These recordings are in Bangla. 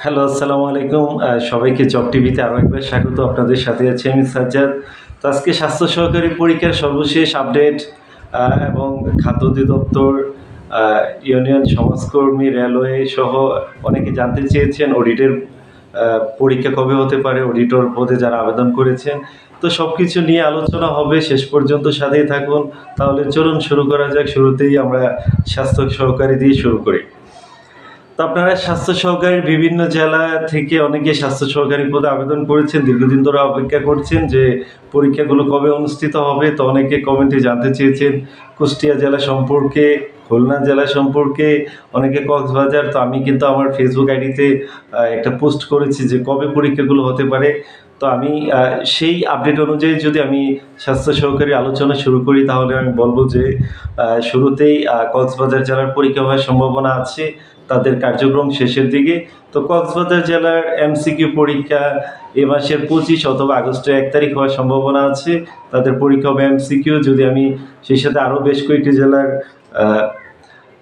হ্যালো, আসসালামু আলাইকুম। সবাইকে জব টিভিতে আরও একবার স্বাগত। আপনাদের সাথে আছি আমি সাজ্জাদ। তো আজকে স্বাস্থ্য সহকারী পরীক্ষার সর্বশেষ আপডেট এবং খাদ্য অধিদপ্তর, আ ইউনিয়ন সমাজকর্মী, রেলওয়ে সহ অনেকে জানতে চেয়েছেন অডিটের আ পরীক্ষা কবে হতে পারে, অডিটর পদে যারা আবেদন করেছেন। তো সবকিছু নিয়ে আলোচনা হবে। শেষ পর্যন্ত সাথেই থাকুন। তাহলে চলুন শুরু করা যাক। শুরুতেই আমরা স্বাস্থ্য সহকারী দিয়ে শুরু করি। তো আপনারা স্বাস্থ্য সহকারীর বিভিন্ন জেলা থেকে অনেকে স্বাস্থ্য সহকারী পদে আবেদন করেছেন, দীর্ঘদিন ধরে অপেক্ষা করছেন যে পরীক্ষাগুলো কবে অনুষ্ঠিত হবে। তো অনেকে কমেন্টে জানতে চেয়েছেন কুষ্টিয়া জেলা সম্পর্কে, খুলনা জেলা সম্পর্কে, অনেকে কক্সবাজার। তো আমি কিন্তু আমার ফেসবুক আইডিতে একটা পোস্ট করেছি যে কবে পরীক্ষাগুলো হতে পারে। তো আমি সেই আপডেট অনুযায়ী যদি আমি স্বাস্থ্য সহকারী আলোচনা শুরু করি, তাহলে আমি বলবো যে শুরুতেই কক্সবাজার জেলার পরীক্ষা হওয়ার সম্ভাবনা আছে তাদের কার্যক্রম শেষের দিকে। তো কক্সবাজার জেলার এমসিকিউ পরীক্ষা এ মাসের 25 অথবা আগস্টের 1 তারিখ হওয়ার সম্ভাবনা আছে। তাদের পরীক্ষা হবে এমসিকিউ। যদি আমি সেই সাথে আরও বেশ কয়েকটি জেলার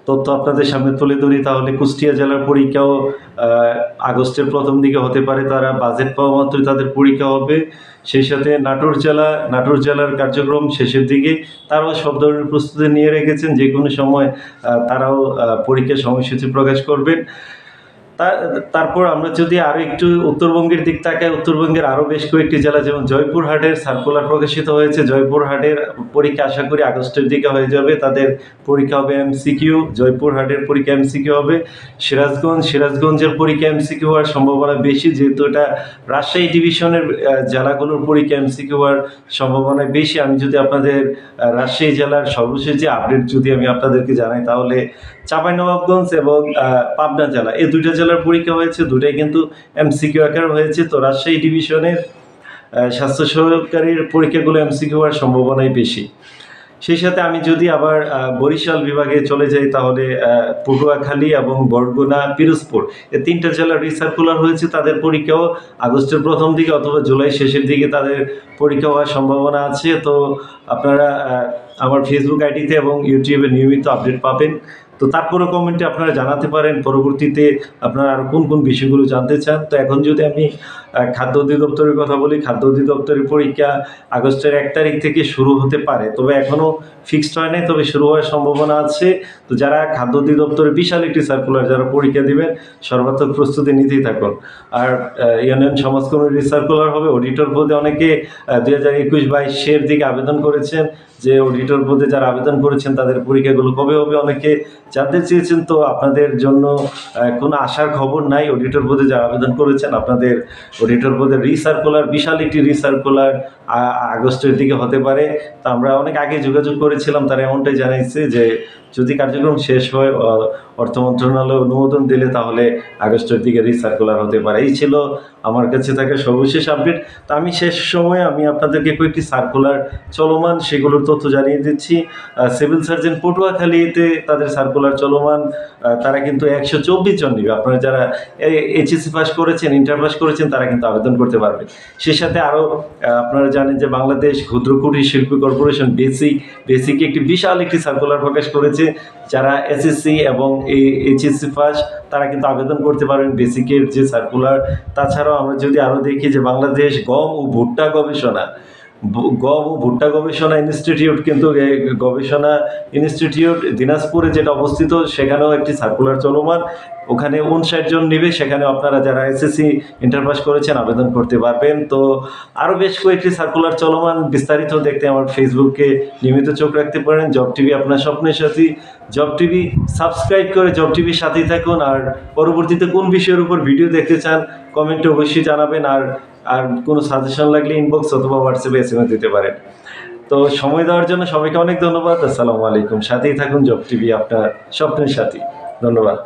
তথ্য আপনাদের সামনে তুলে ধরি, তাহলে কুষ্টিয়া জেলার পরীক্ষাও আগস্টের প্রথম দিকে হতে পারে। তারা বাজেট পাওয়া মাত্রই তাদের পরীক্ষা হবে। সেই সাথে নাটোর জেলার কার্যক্রম শেষের দিকে। তারাও সব ধরনের প্রস্তুতি নিয়ে রেখেছেন। যে কোনো সময় তারাও পরীক্ষার সময়সূচি প্রকাশ করবেন। তারপর আমরা যদি আরও একটু উত্তরবঙ্গের দিক তাকাই, উত্তরবঙ্গের আরও বেশ কয়েকটি জেলা, যেমন জয়পুরহাটের সার্কুলার প্রকাশিত হয়েছে। জয়পুরহাটের পরীক্ষা আশা করি আগস্টের দিকে হয়ে যাবে। তাদের পরীক্ষা হবে এমসিকিউ। জয়পুরহাটের পরীক্ষা এমসিকিউ হবে। সিরাজগঞ্জের পরীক্ষা এমসিকিউ হওয়ার সম্ভাবনা বেশি, যেহেতু এটা রাজশাহী ডিভিশনের জেলাগুলোর পরীক্ষা এমসিকিউ হওয়ার সম্ভাবনা বেশি। আমি যদি আপনাদের রাজশাহী জেলার সর্বশেষ যে আপডেট যদি আমি আপনাদেরকে জানাই, তাহলে চাঁপাইনবাবগঞ্জ এবং পাবনা জেলা, এই দুইটা জেলার পরীক্ষা হয়েছে। দুটাই কিন্তু এমসিকিউ আকার হয়েছে। তো রাজশাহী ডিভিশনের স্বাস্থ্য সহকারীর পরীক্ষাগুলো এমসিকিউ হওয়ার সম্ভাবনাই বেশি। সেই সাথে আমি যদি আবার বরিশাল বিভাগে চলে যাই, তাহলে পটুয়াখালী এবং বরগুনা, পিরোজপুর, এই তিনটা জেলার রিসার্কুলার হয়েছে। তাদের পরীক্ষাও আগস্টের প্রথম দিকে অথবা জুলাই শেষের দিকে তাদের পরীক্ষা হওয়ার সম্ভাবনা আছে। তো আপনারা আমার ফেসবুক আইডিতে এবং ইউটিউবে নিয়মিত আপডেট পাবেন। তো তারপরেও কমেন্টে আপনারা জানাতে পারেন পরবর্তীতে আপনারা আর কোন কোন বিষয়গুলো জানতে চান। তো এখন যদি আমি খাদ্য অধিদপ্তরের কথা বলি, খাদ্য অধিদপ্তরের পরীক্ষা আগস্টের 1 তারিখ থেকে শুরু হতে পারে, তবে এখনও ফিক্সড হয় নাই, তবে শুরু হওয়ার সম্ভাবনা আছে। তো যারা খাদ্য অধিদপ্তরের বিশাল একটি সার্কুলার যারা পরীক্ষা দিবেন, সর্বাত্মক প্রস্তুতি নিতেই থাকুন। আর ইউনিয়ন সমাজকর্মীর সার্কুলার হবে। অডিটর পদে অনেকে 2021-22-এর দিকে আবেদন করেছেন, যে অডিটর পদে যারা আবেদন করেছেন তাদের পরীক্ষাগুলো কবে হবে অনেকে জানতে চেয়েছেন। তো আপনাদের জন্য কোনো আশার খবর নাই। অডিটর পদে যারা আবেদন করেছেন, আপনাদের অডিটর পদে রিসার্কুলার, বিশাল একটি রিসার্কুলার আগস্টের দিকে হতে পারে। তো আমরা অনেক আগে যোগাযোগ করেছিলাম, তারা এমনটাই জানাইছে যে যদি কার্যক্রম শেষ হয়, অর্থ মন্ত্রণালয় অনুমোদন দিলে, তাহলে আগস্টের দিকে রিসার্কুলার হতে পারে। এই ছিল আমার কাছে থাকা সর্বশেষ আপডেট। তো আমি শেষ সময়ে আমি আপনাদেরকে কয়েকটি সার্কুলার চলমান, সেগুলোর তথ্য জানিয়ে দিচ্ছি। সিভিল সার্জন পটুয়াখালীতে তাদের সার্কুলার চলমান। তারা কিন্তু 124 জন নেবে। আপনারা যারা এইচএসসি পাস করেছেন, ইন্টার পাস করেছেন, তারা কিন্তু আবেদন করতে পারবে। সেই সাথে আরও আপনারা জানেন যে বাংলাদেশ ক্ষুদ্র কুটির শিল্পী কর্পোরেশন বেসিক একটি বিশাল একটি সার্কুলার প্রকাশ করেছে। যারা এসএসসি এবং এইচএসসি পাস, তারা কিন্তু আবেদন করতে পারবেন বেসিকের যে সার্কুলার। তাছাড়াও আমরা যদি আরও দেখি যে বাংলাদেশ গম ও ভুট্টা গবেষণা ইনস্টিটিউট, কিন্তু গবেষণা ইনস্টিটিউট দিনাজপুরে যেটা অবস্থিত, সেখানেও একটি সার্কুলার চলমান। ওখানে 59 জন নেবে। সেখানে আপনারা যারা এসএসসি ইন্টার পাস করেছেন আবেদন করতে পারবেন। তো আরও বেশ কয়েকটি সার্কুলার চলমান। বিস্তারিত দেখতে আমার ফেসবুকে নিয়মিত চোখ রাখতে পারেন। জব টিভি আপনার স্বপ্নের সাথী। জব টিভি সাবস্ক্রাইব করে জব টিভির সাথেই থাকুন। আর পরবর্তীতে কোন বিষয়ের উপর ভিডিও দেখতে চান কমেন্টে অবশ্যই জানাবেন। আর কোনো সাজেশন লাগলে ইনবক্স অথবা হোয়াটসঅ্যাপে এসএমএস দিতে পারেন। তো সময় দেওয়ার জন্য সবাইকে অনেক ধন্যবাদ। আসসালামু আলাইকুম। সাথেই থাকুন জব টিভি আপনার স্বপ্নের সাথী। ধন্যবাদ।